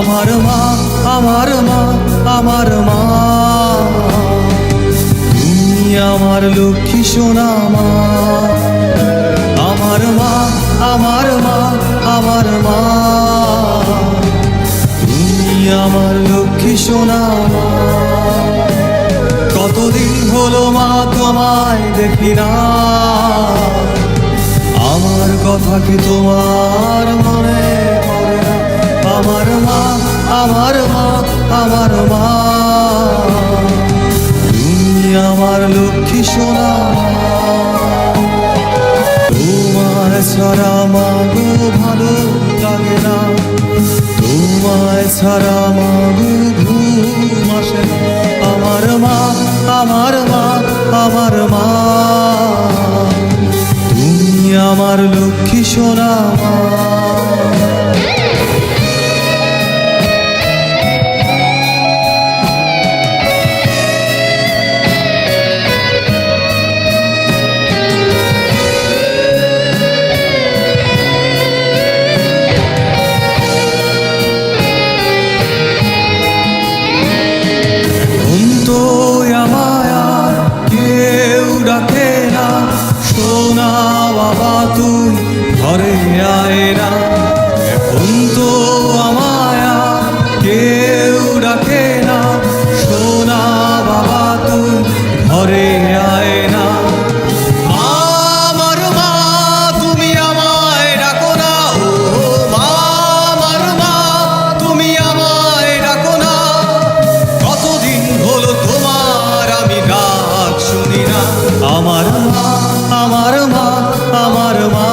আমার মা, আমার মা, আমার মা, তুমি আমার লক্ষ্মী সোনা মা। আমার মা, আমার মা, আমার মা, তুমি আমার লক্ষ্মী সোনা মা। কতদিন হলো মা তোমায় দেখি না, আমার কথা কি তোমার মনে পড়ে না? আমার মা, আমার মা, আমার মা, তুমি আমার লক্ষ্মী সোনা মা। তোমায় ছাড়া মা গো ভালো লাগে না, তোমায় ছাড়া মা গো ঘুম আসে না। আমার মা, আমার মা, আমার মা, তুমি আমার লক্ষ্মী সোনা মা। কেউ ডাকে না, সোনা বাবা তুই ঘরে আয় না। এখন তো আমায় কেউ ডাকে না, সোনা বাবা তুই ঘরে আয় না। আমার মা তুমি আমায় ডাকো না, ও মা আমার মা তুমি আমায় ডাকো না। কতদিন হলো তোমার আমি ডাক শুনি না। আমার মা, আমার মা, আমার মা,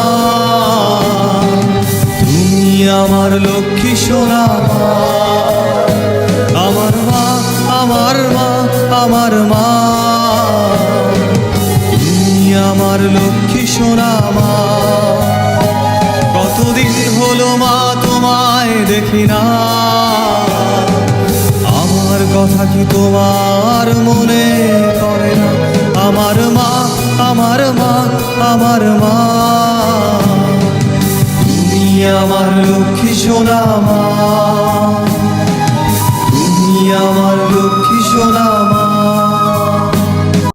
তুমি আমার লক্ষ্মী সোনা মা। আমার মা, আমার মা, আমার মা, তুমি আমার লক্ষ্মী সোনা মা। কতদিন হলো মা তোমায় দেখি না, আমার কথা কি তোমার মনে পড়ে না? আমার মা, আমার মা, আমার মা, তুমি আমার লক্ষ্মী সোনা মা, তুমি আমার লক্ষ্মী সোনা।